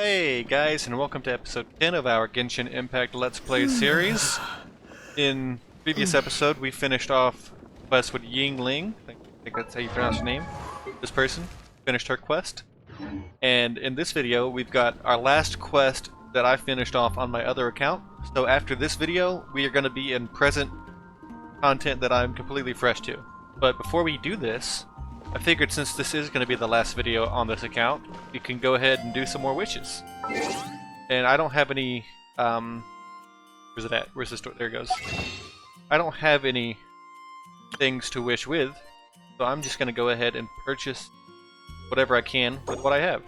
Hey guys, and welcome to episode 10 of our Genshin Impact Let's Play series. In previous episode, we finished off quest with Yingling. I think that's how you pronounce her name. This person finished her quest. And in this video, we've got our last quest that I finished off on my other account. So after this video, we are going to be in present content that I'm completely fresh to. But before we do this, I figured since this is going to be the last video on this account, we can go ahead and do some more wishes. And I don't have any, where's it at? Where's the store? There it goes. I don't have any things to wish with, so I'm just going to go ahead and purchase whatever I can with what I have.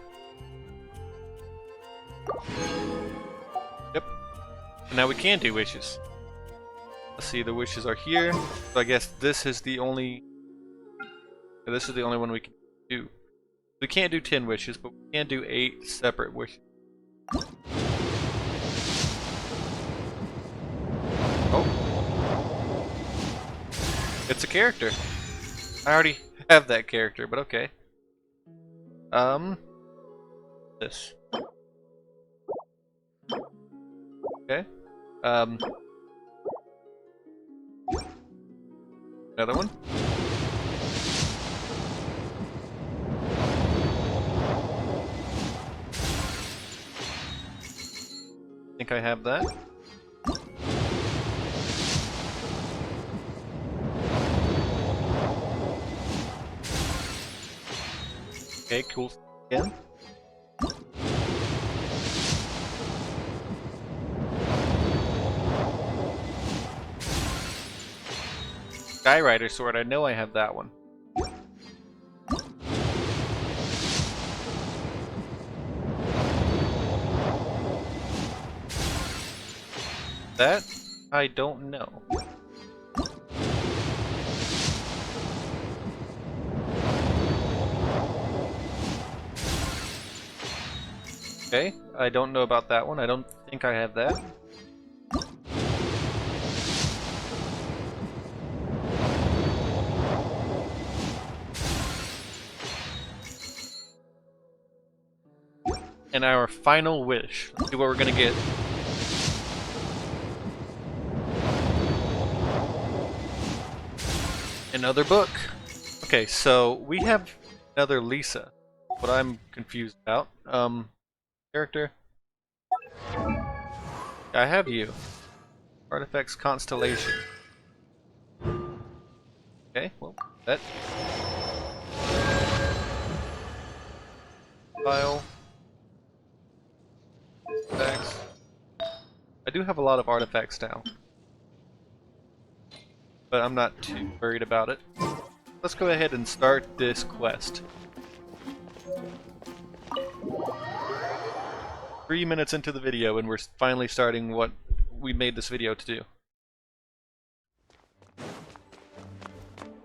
Yep. And now we can do wishes. Let's see, the wishes are here. So I guess this is the only one we can do. We can't do 10 wishes, but we can do 8 separate wishes. Oh. It's a character. I already have that character, but okay. This. Okay. Another one. I think I have that. Okay, cool. Again. Skyrider sword, I know I have that one. That I don't know. Okay, I don't know about that one. I don't think I have that. And our final wish. Let's see what we're gonna get. Another book. Okay, so we have another Lisa. What I'm confused about. Character. I have you. Artifacts Constellation. Okay, well, that. File. Artifacts. I do have a lot of artifacts now, but I'm not too worried about it. Let's go ahead and start this quest. 3 minutes into the video and we're finally starting what we made this video to do.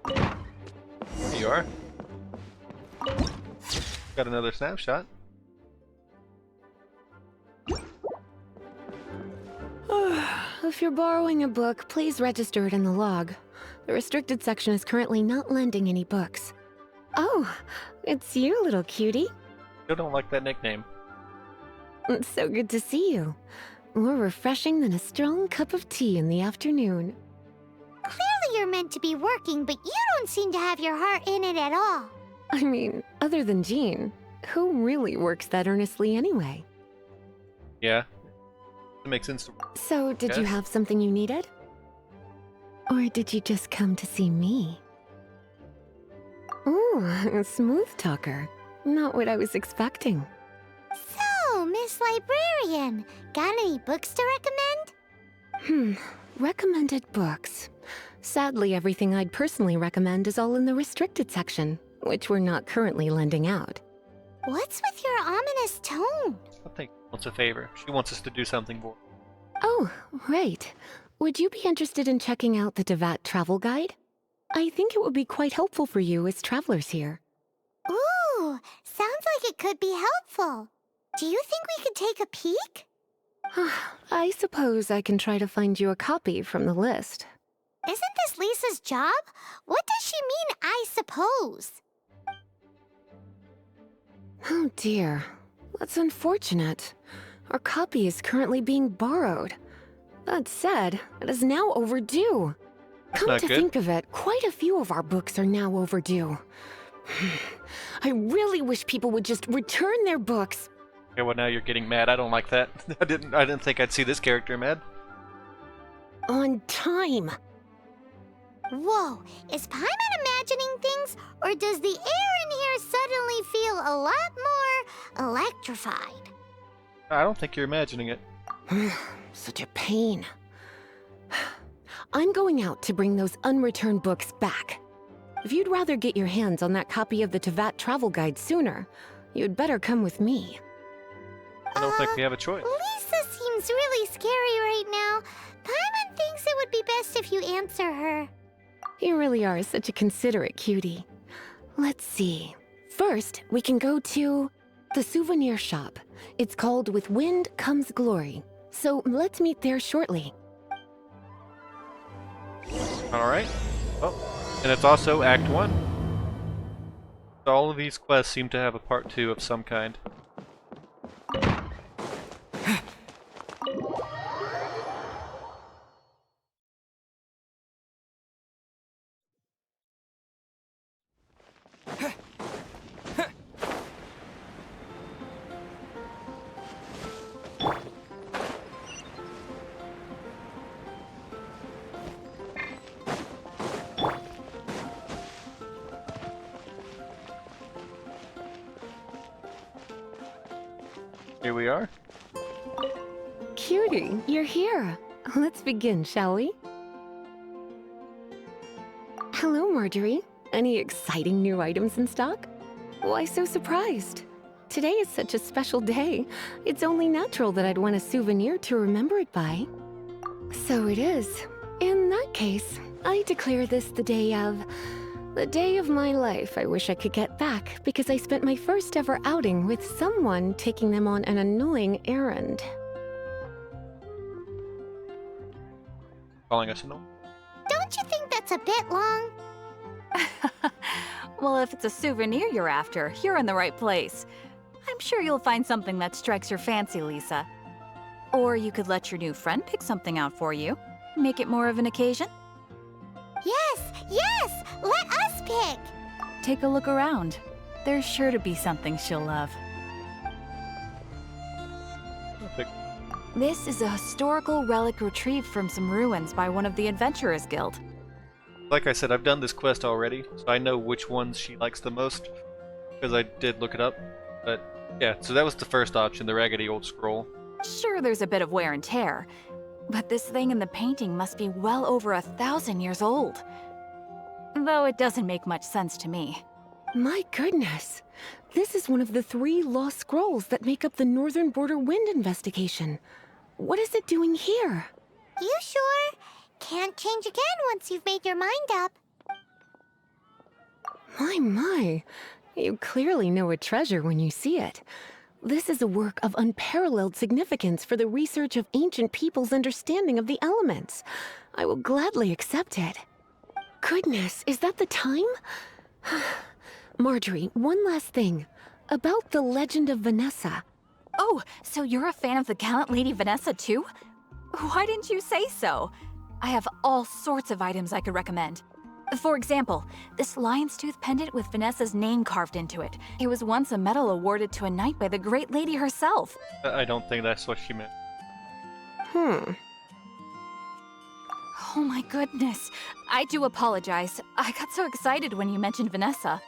There you are. Got another snapshot. If you're borrowing a book, please register it in the log. The restricted section is currently not lending any books. Oh, it's you, little cutie. Still don't like that nickname. It's so good to see you. More refreshing than a strong cup of tea in the afternoon. Clearly you're meant to be working, but you don't seem to have your heart in it at all. I mean, other than Jean, who really works that earnestly anyway? Yeah. It makes sense. So, did you have something you needed? Or did you just come to see me? Ooh, a smooth talker. Not what I was expecting. So, Miss Librarian, got any books to recommend? Recommended books. Sadly, everything I'd personally recommend is all in the restricted section, which we're not currently lending out. What's with your ominous tone? I think she wants a favor. She wants us to do something for her. Oh, right. Would you be interested in checking out the Devat travel guide? I think it would be quite helpful for you as travelers here. Ooh, sounds like it could be helpful. Do you think we could take a peek? I suppose I can try to find you a copy from the list. Isn't this Lisa's job? What does she mean, I suppose? Oh dear. That's unfortunate. Our copy is currently being borrowed. That said, it is now overdue. Come not to good. think of it, quite a few of our books are now overdue. I really wish people would just return their books. Okay, well now you're getting mad. I don't like that. I didn't think I'd see this character mad. On time. Whoa, is Paimon imagining things, or does the air in here suddenly feel a lot more electrified? I don't think you're imagining it. Such a pain. I'm going out to bring those unreturned books back. If you'd rather get your hands on that copy of the Tevat travel guide sooner, you'd better come with me. I don't think we have a choice. Lisa seems really scary right now. Paimon thinks it would be best if you answer her. You really are such a considerate cutie. Let's see. First, we can go to the souvenir shop. It's called With Wind Comes Glory. So let's meet there shortly. Alright. Oh, and it's also Act 1. So all of these quests seem to have a part 2 of some kind. Here we are. Cutie, you're here. Let's begin, shall we? Hello, Marjorie. Any exciting new items in stock? Why so surprised? Today is such a special day. It's only natural that I'd want a souvenir to remember it by. So it is. In that case, I declare this the day of my life I wish I could get back because I spent my first ever outing with someone taking them on an annoying errand. Calling us annoying. Don't you think that's a bit long? Well, if it's a souvenir you're after, you're in the right place. I'm sure you'll find something that strikes your fancy, Lisa. Or you could let your new friend pick something out for you. Make it more of an occasion. Yes, let us pick. Take a look around. There's sure to be something she'll love. Perfect. This is a historical relic retrieved from some ruins by one of the Adventurers Guild. Like I said, I've done this quest already, so I know which ones she likes the most, because I did look it up. But yeah, so that was the first option, the raggedy old scroll. Sure, there's a bit of wear and tear, but this thing in the painting must be well over 1,000 years old. Though it doesn't make much sense to me. My goodness. This is one of the 3 lost scrolls that make up the Northern Border Wind investigation. What is it doing here? You sure? Can't change again once you've made your mind up. My. You clearly know a treasure when you see it. This is a work of unparalleled significance for the research of ancient people's understanding of the elements. I will gladly accept it. Goodness, is that the time? Marjorie, one last thing. About the legend of Vanessa. Oh, so you're a fan of the gallant Lady Vanessa too? Why didn't you say so? I have all sorts of items I could recommend. For example, this lion's tooth pendant with Vanessa's name carved into it. It was once a medal awarded to a knight by the great lady herself. I don't think that's what she meant. Oh my goodness. I do apologize. I got so excited when you mentioned Vanessa.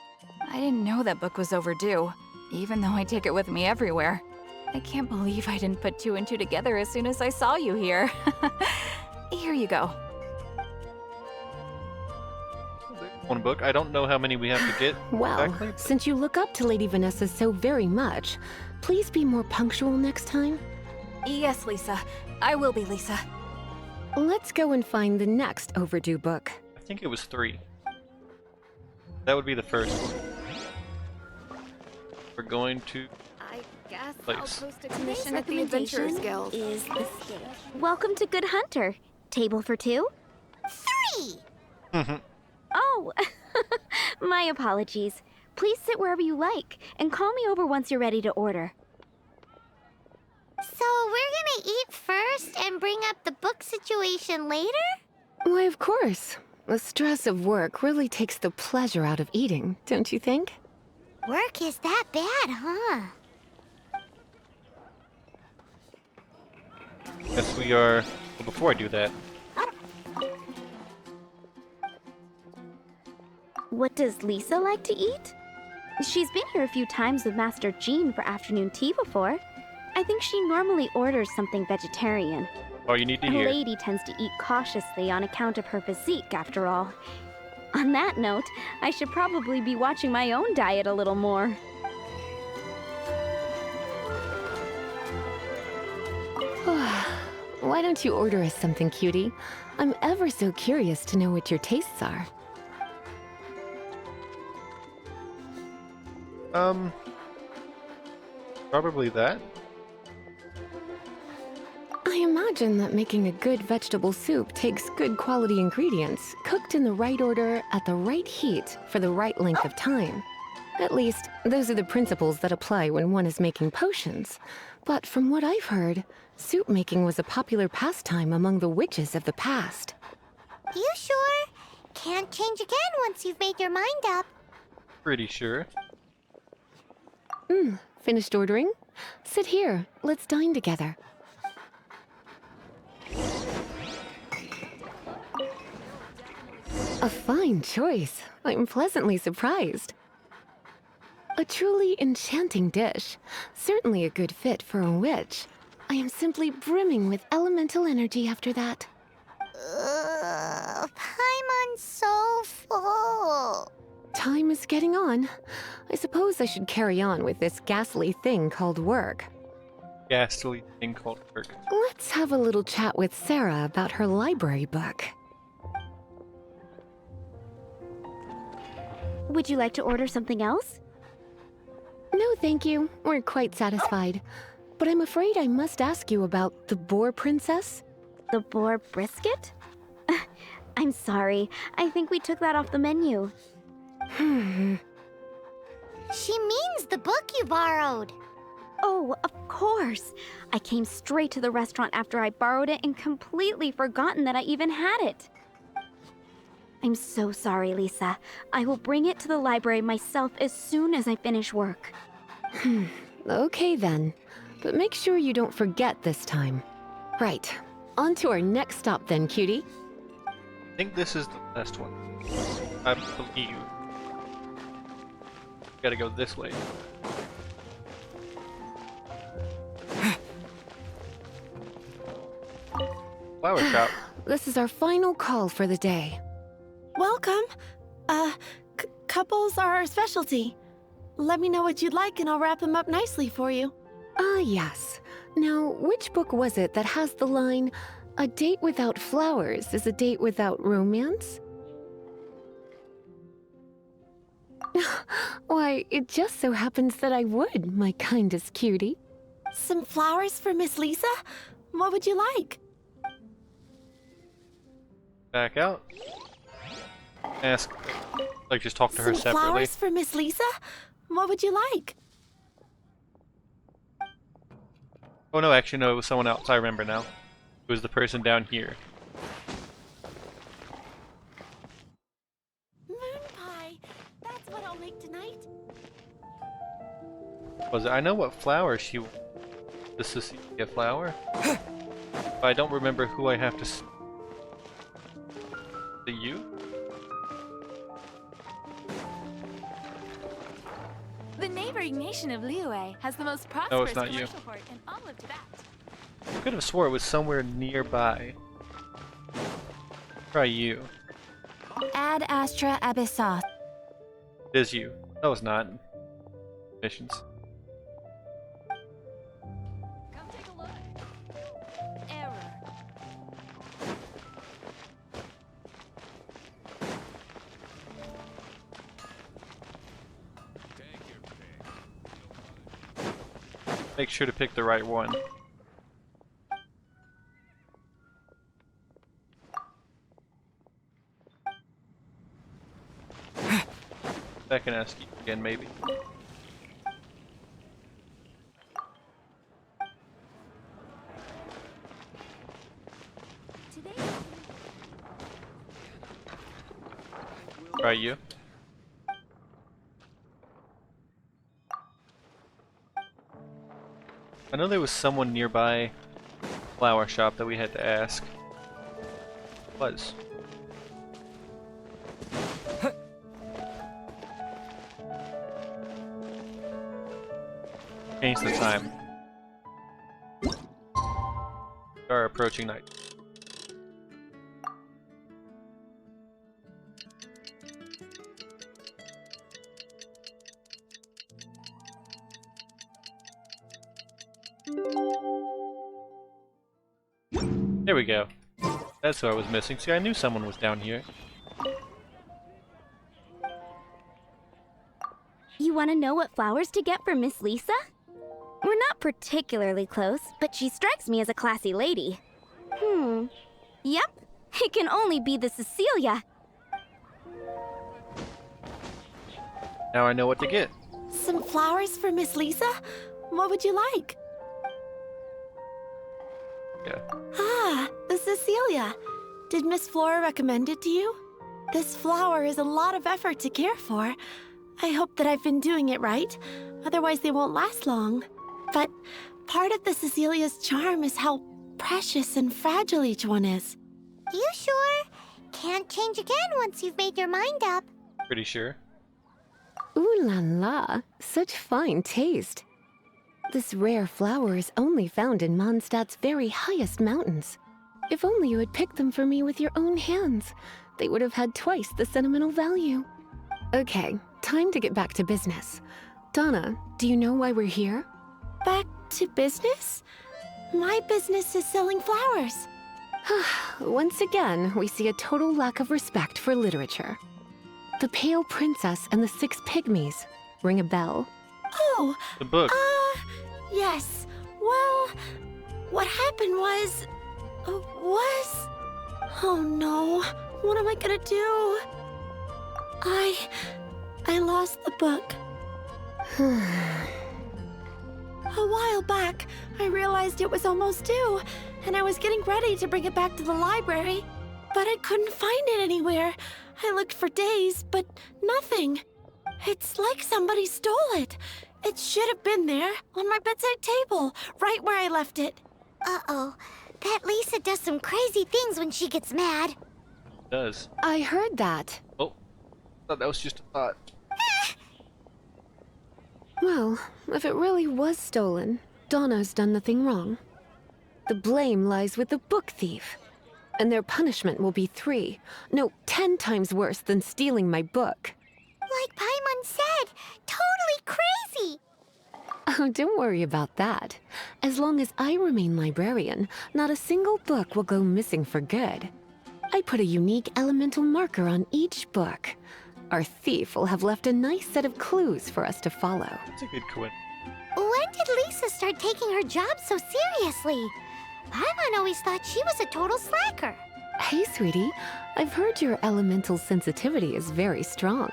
I didn't know that book was overdue, even though I take it with me everywhere. I can't believe I didn't put 2 and 2 together as soon as I saw you here. Here you go. One book. I don't know how many we have to get Well, exactly. since you look up to Lady Vanessa so very much, please be more punctual next time. Yes, Lisa. I will be, Lisa. Let's go and find the next overdue book. I think it was 3. That would be the first one. We're going to I guess place. I'll post a Today's commission at the Adventurers recommendation Guild. is the steak. Welcome to Good Hunter. Table for 2? 3! Oh, my apologies. Please sit wherever you like, and call me over once you're ready to order. I eat first and bring up the book situation later? Why, of course. The stress of work really takes the pleasure out of eating, don't you think? Work is that bad, huh? Yes, we are. Well, before I do that, What does Lisa like to eat? She's been here a few times with Master Jean for afternoon tea before. I think she normally orders something vegetarian. all you need to A hear. lady tends to eat cautiously on account of her physique, after all. On that note, I should probably be watching my own diet a little more. Why don't you order us something, cutie? I'm ever so curious to know what your tastes are. Probably that. I imagine that making a good vegetable soup takes good quality ingredients, cooked in the right order, at the right heat, for the right length of time. At least, those are the principles that apply when one is making potions. But from what I've heard, soup making was a popular pastime among the witches of the past. You sure? Can't change again once you've made your mind up. Pretty sure. Finished ordering? Sit here, let's dine together. A fine choice. I'm pleasantly surprised. A truly enchanting dish. Certainly a good fit for a witch. I am simply brimming with elemental energy after that. Paimon's so full. Time is getting on. I suppose I should carry on with this ghastly thing called work. Ghastly thing called work. Let's have a little chat with Sarah about her library book. Would you like to order something else? No, thank you. We're quite satisfied. But I'm afraid I must ask you about the Boar Princess. The boar brisket? I'm sorry. I think we took that off the menu. She means the book you borrowed. Oh, of course. I came straight to the restaurant after I borrowed it and completely forgotten that I even had it. I'm so sorry, Lisa. I will bring it to the library myself as soon as I finish work. Okay then. But make sure you don't forget this time. Right. On to our next stop then, cutie. I think this is the last one. I believe. Gotta go this way. Flower shop. This is our final call for the day. Welcome. Couples are our specialty. Let me know what you'd like and I'll wrap them up nicely for you. Ah, yes. Now, which book was it that has the line, "A date without flowers is a date without romance"? Why, it just so happens that I would, my kindest cutie. Some flowers for Miss Lisa? What would you like? Back out. Ask, like, just talk to her Some separately. flowers for Miss Lisa? What would you like? Oh no, actually no, it was someone else. I remember now. It was the person down here. Moon pie. That's what I'll make tonight. Was it? I know what flower she. The Cecilia flower. But I don't remember who I have to. The you? The neighboring nation of Liyue has the most No, it's not you. port in all of Tibet. I could have swore it was somewhere nearby. Try you. Ad Astra Abyssos. It is you. No, it's not. Missions. Come take a look. Error. Make sure to pick the right one. I can ask you again, maybe. Try you. I know there was someone nearby flower shop that we had to ask. Was. Change the time. We are approaching night. There we go. That's what I was missing. See, I knew someone was down here. You want to know what flowers to get for Miss Lisa? We're not particularly close, but she strikes me as a classy lady. Yep, it can only be the Cecilia. Now I know what to get. Some flowers for Miss Lisa? What would you like? Yeah. Ah, the Cecilia. Did Miss Flora recommend it to you? This flower is a lot of effort to care for. I hope that I've been doing it right. Otherwise, they won't last long. But part of the Cecilia's charm is how precious and fragile each one is. You sure? Can't change again once you've made your mind up. Pretty sure. Ooh la la, such fine taste. This rare flower is only found in Mondstadt's very highest mountains. If only you had picked them for me with your own hands, they would have had twice the sentimental value. Okay, time to get back to business. Donna, do you know why we're here? Back to business? My business is selling flowers. Once again, we see a total lack of respect for literature. The Pale Princess and the Six Pygmies. Ring a bell? Oh, The book. yes. Well, what happened was... Oh no, what am I gonna do? I lost the book. A while back, I realized it was almost due, and I was getting ready to bring it back to the library, but I couldn't find it anywhere. I looked for days, but nothing. It's like somebody stole it. It should have been there, on my bedside table, right where I left it. Uh-oh. That Lisa does some crazy things when she gets mad. It does. I heard that. Oh. Thought that was just a thought. Well, if it really was stolen, Donna's done nothing wrong. The blame lies with the book thief. And their punishment will be 10 times worse than stealing my book. Like Paimon said, totally crazy. Oh, don't worry about that. As long as I remain librarian, not a single book will go missing for good. I put a unique elemental marker on each book. Our thief will have left a nice set of clues for us to follow. That's a good coincidence. When did Lisa start taking her job so seriously? Paimon always thought she was a total slacker. Hey, sweetie. I've heard your elemental sensitivity is very strong.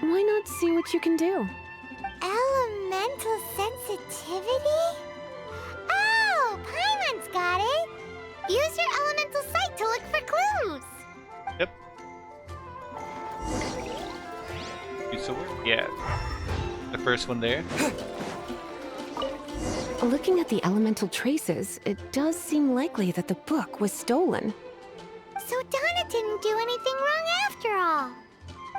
Why not see what you can do? Elemental sensitivity? Oh, Paimon's got it. Use your elemental sight to look for clues. Yep. Use the word. Yeah. The first one there. Looking at the elemental traces, it does seem likely that the book was stolen. So Donna didn't do anything wrong after all.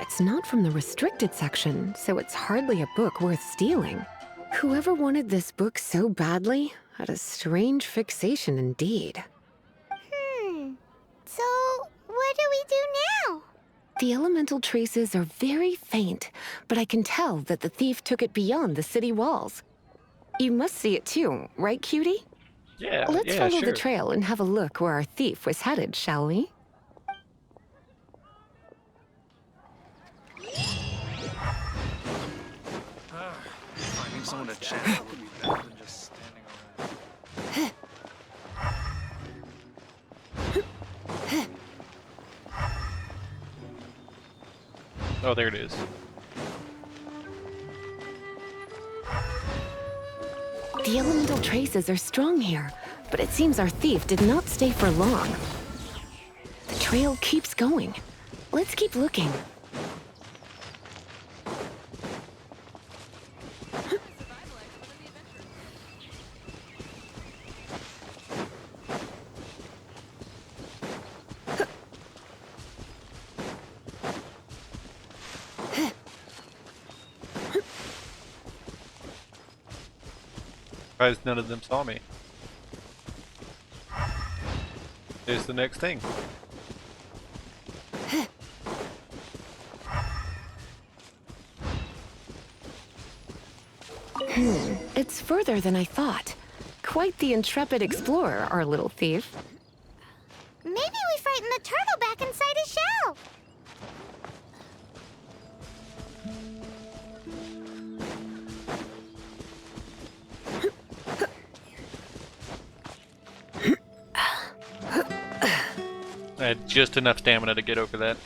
It's not from the restricted section, so it's hardly a book worth stealing. Whoever wanted this book so badly had a strange fixation indeed. So what do we do now? The elemental traces are very faint, but I can tell that the thief took it beyond the city walls. You must see it too, right, cutie? Yeah. Let's yeah, follow sure. the trail and have a look where our thief was headed, shall we? Finding someone to chat with would be better than just standing around. Oh, there it is. The elemental traces are strong here, but it seems our thief did not stay for long. The trail keeps going. Let's keep looking. Surprised none of them saw me. There's the next thing. It's further than I thought. Quite the intrepid explorer, our little thief. Maybe we frightened the turtle back inside his shell. I had just enough stamina to get over that.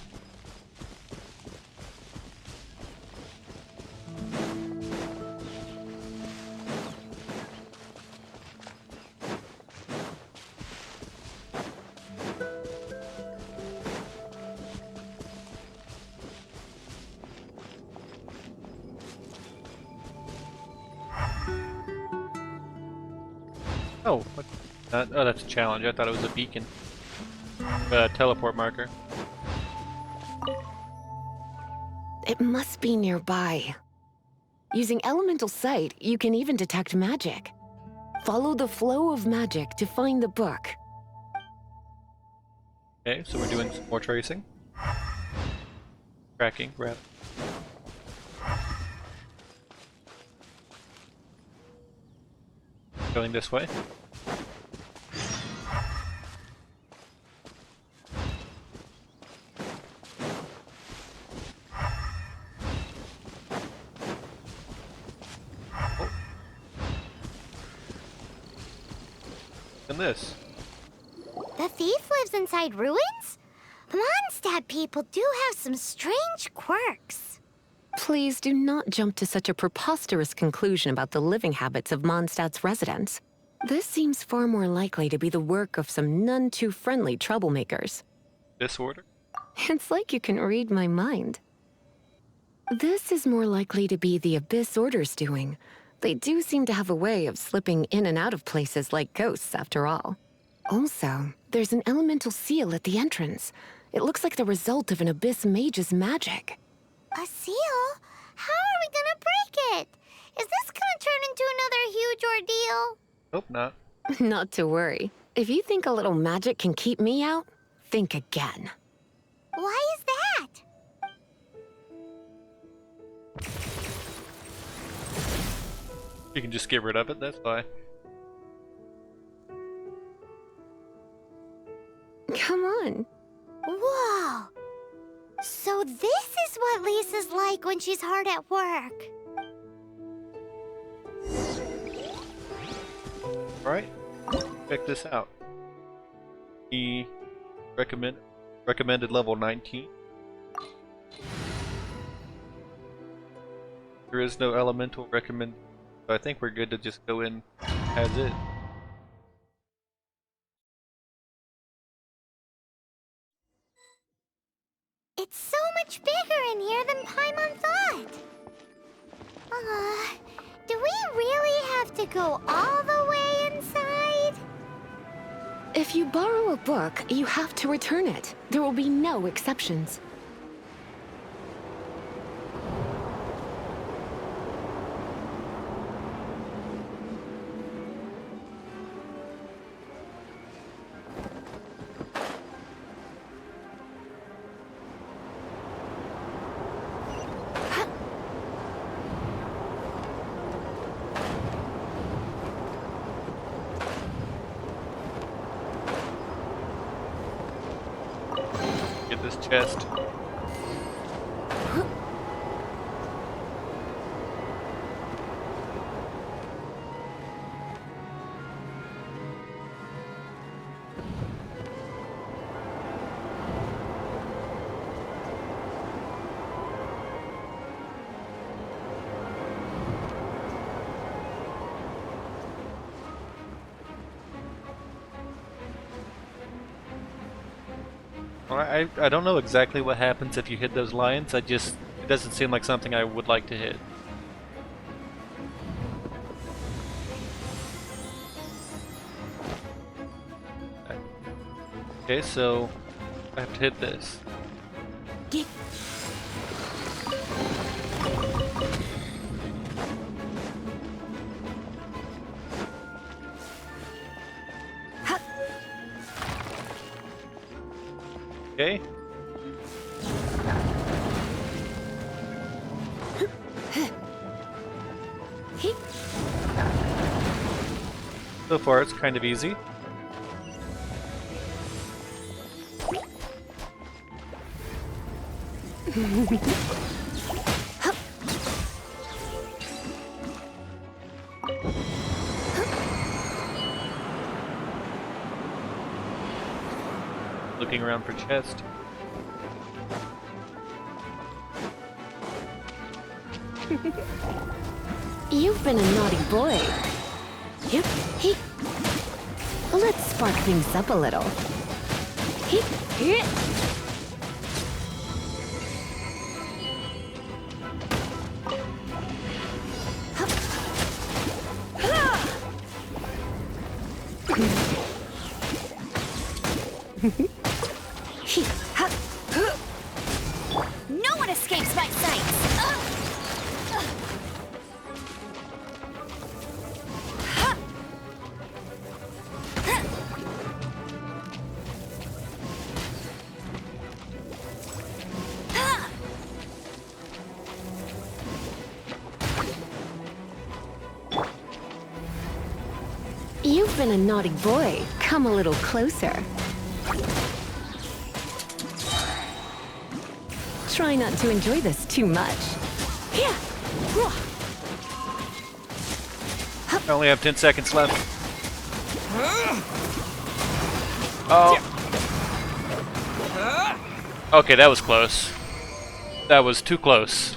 Oh, what? Oh, that's a challenge. I thought it was a beacon. Teleport marker. It must be nearby. Using elemental sight, you can even detect magic. Follow the flow of magic to find the book. Okay, so we're doing some more tracing. Tracking, rather. Going this way. Oh. And this. The thief lives inside ruins? Mondstadt people do have some strange quirks. Please do not jump to such a preposterous conclusion about the living habits of Mondstadt's residents. This seems far more likely to be the work of some none too friendly troublemakers. Disorder? It's like you can read my mind. This is more likely to be the Abyss Order's doing. They do seem to have a way of slipping in and out of places like ghosts, after all. Also, there's an elemental seal at the entrance. It looks like the result of an Abyss mage's magic. A seal? How are we gonna break it? Is this gonna turn into another huge ordeal? Hope not. Not to worry. If you think a little magic can keep me out, think again. Why is that? You can just get rid of it, that's why. Come on. Whoa! So this is what Lisa's like when she's hard at work. Alright, check this out. The recommended level 19. There is no elemental recommend, so I think we're good to just go in as it. It's so much bigger in here than Paimon thought. Do we really have to go all the way inside? If you borrow a book, you have to return it. There will be no exceptions. Get this chest. I don't know exactly what happens if you hit those lions. It doesn't seem like something I would like to hit. Okay, so I have to hit this. Get Okay. So far, it's kind of easy. Looking around for chest. You've been a naughty boy. Yep. He. Let's spark things up a little. He. No one escapes my sights! You've been a naughty boy. Come a little closer. Try not to enjoy this too much. I only have 10 seconds left. Oh. Okay, that was close. That was too close.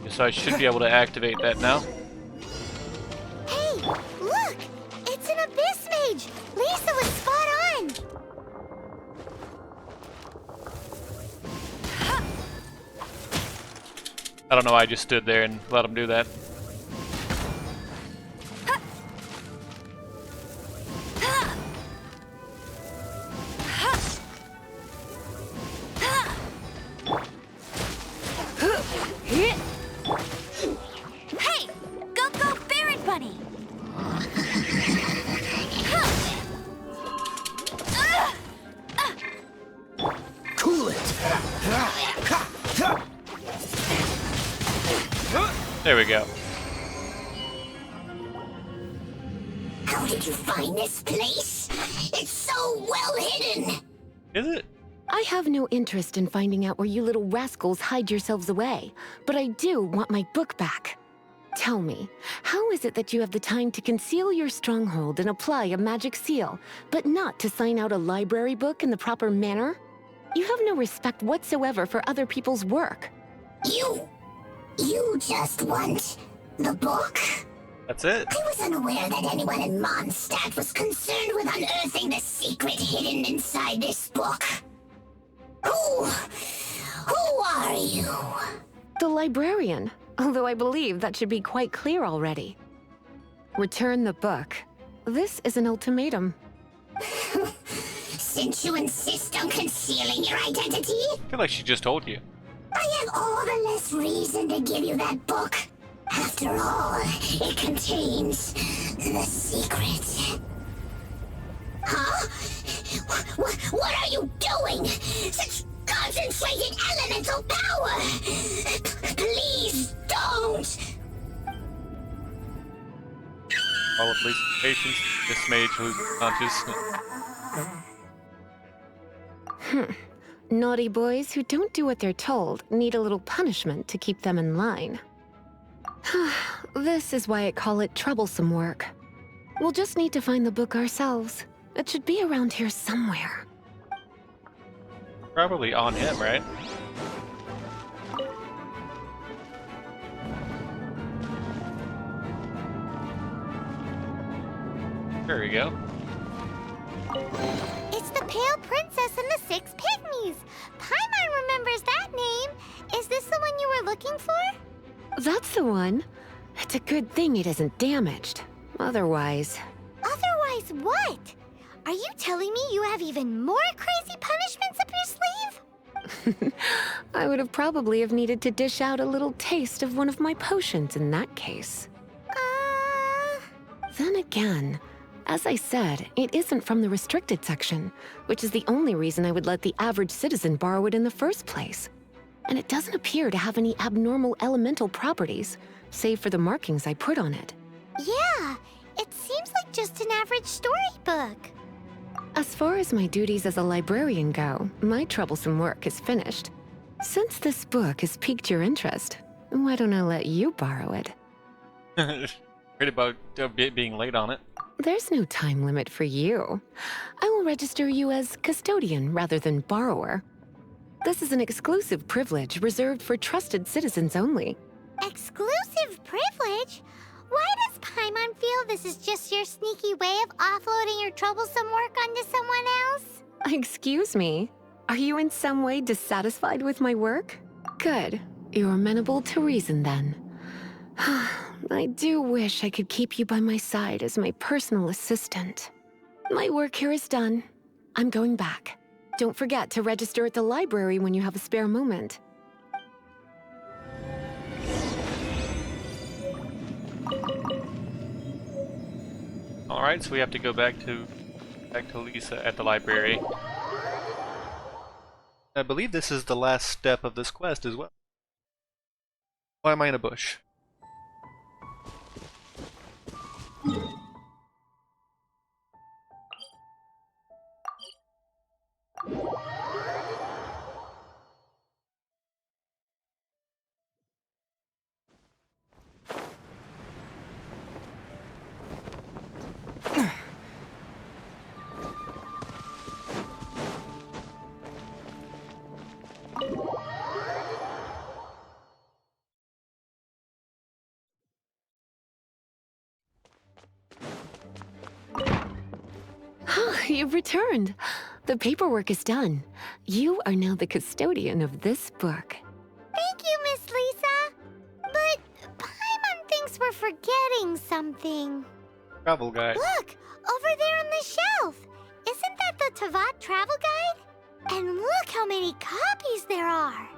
So I should be able to activate that now. Hey, look! It's an abyss mage! Lisa was spot on! I don't know why I just stood there and let him do that. Hey! Go, Baron Bunny! Cool it! There we go. How did you find this place? It's so well hidden! Is it? I have no interest in finding out where you little rascals hide yourselves away, but I do want my book back. Tell me, how is it that you have the time to conceal your stronghold and apply a magic seal, but not to sign out a library book in the proper manner? You have no respect whatsoever for other people's work. You just want the book? That's it. I was unaware that anyone in Mondstadt was concerned with unearthing the secret hidden inside this book. Who are you? The librarian, although I believe that should be quite clear already. Return the book. This is an ultimatum. Since you insist on concealing your identity, I feel like she just told you. I have all the less reason to give you that book. After all, it contains the secret. Huh? What are you doing? Such concentrated elemental power! Please don't! All of Lisa's patience, this mage loses consciousness. Naughty boys who don't do what they're told need a little punishment to keep them in line. This is why I call it troublesome work. We'll just need to find the book ourselves. It should be around here somewhere. Probably on him, right? There we go. It's the Pale Princess and the Six Pygmies! Paimon remembers that name! Is this the one you were looking for? That's the one. It's a good thing it isn't damaged. Otherwise... Otherwise what? Are you telling me you have even more crazy punishments up your sleeve? I would have probably have needed to dish out a little taste of one of my potions in that case. Then again, As I said, it isn't from the restricted section, which is the only reason I would let the average citizen borrow it in the first place. And it doesn't appear to have any abnormal elemental properties, save for the markings I put on it. Yeah, it seems like just an average storybook. As far as my duties as a librarian go, my troublesome work is finished. Since this book has piqued your interest, why don't I let you borrow it? Worried about being late on it. There's no time limit for you. I will register you as custodian rather than borrower. This is an exclusive privilege reserved for trusted citizens only. Exclusive privilege? Why does Paimon feel this is just your sneaky way of offloading your troublesome work onto someone else? Excuse me, are you in some way dissatisfied with my work? Good, you're amenable to reason then. I do wish I could keep you by my side as my personal assistant. My work here is done. I'm going back. Don't forget to register at the library when you have a spare moment. Alright, so we have to go back to Lisa at the library. I believe this is the last step of this quest as well. Why am I in a bush? You've returned. The paperwork is done. You are now the custodian of this book. Thank you, Miss Lisa. But Paimon thinks we're forgetting something. Travel guide. Look, over there on the shelf. Isn't that the Teyvat travel guide? And look how many copies there are.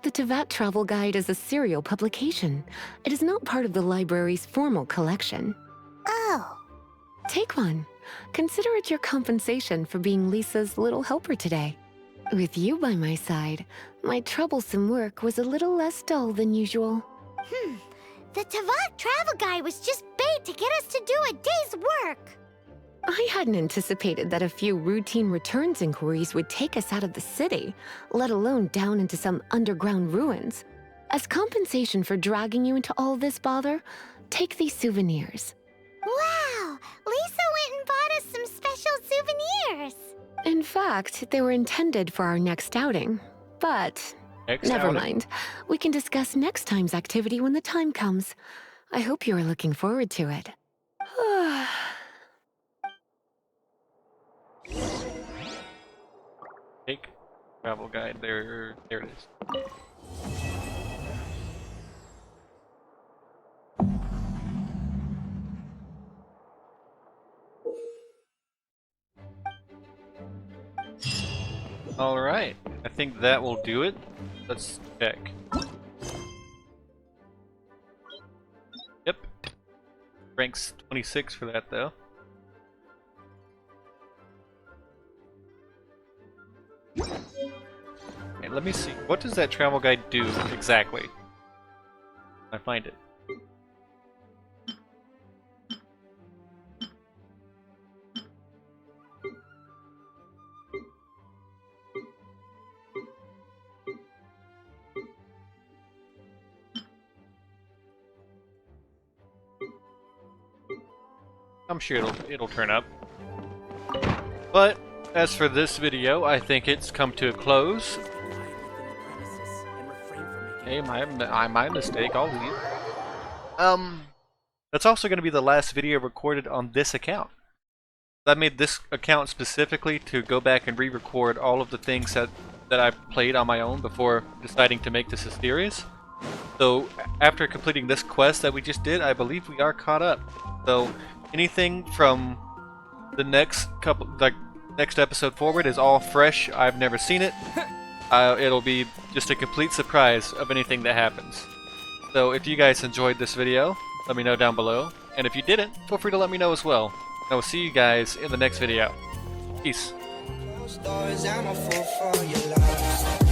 The Teyvat Travel Guide is a serial publication. It is not part of the library's formal collection. Oh. Take one. Consider it your compensation for being Lisa's little helper today. With you by my side, my troublesome work was a little less dull than usual. The Teyvat travel guide was just bait to get us to do a day's work. I hadn't anticipated that a few routine returns inquiries would take us out of the city, let alone down into some underground ruins. As compensation for dragging you into all this bother, take these souvenirs. Wow, Lisa went and bought us some special souvenirs. In fact, they were intended for our next outing. But Next never outing. mind. We can discuss next time's activity when the time comes. I hope you are looking forward to it. Take travel guide. There it is. Alright, I think that will do it. Let's check. Yep. Ranks 26 for that though. Okay, let me see. What does that travel guide do exactly? I find it. I'm sure it'll turn up. But as for this video, I think it's come to a close. Hey, my mistake. I'll leave. That's also going to be the last video recorded on this account. I made this account specifically to go back and re-record all of the things that I played on my own before deciding to make this a series. So after completing this quest that we just did, I believe we are caught up. So anything from the next next episode forward is all fresh. I've never seen it. It'll be just a complete surprise of anything that happens. So if you guys enjoyed this video, let me know down below. And if you didn't, feel free to let me know as well. I will see you guys in the next video. Peace. Stories, I'm a fool for your love.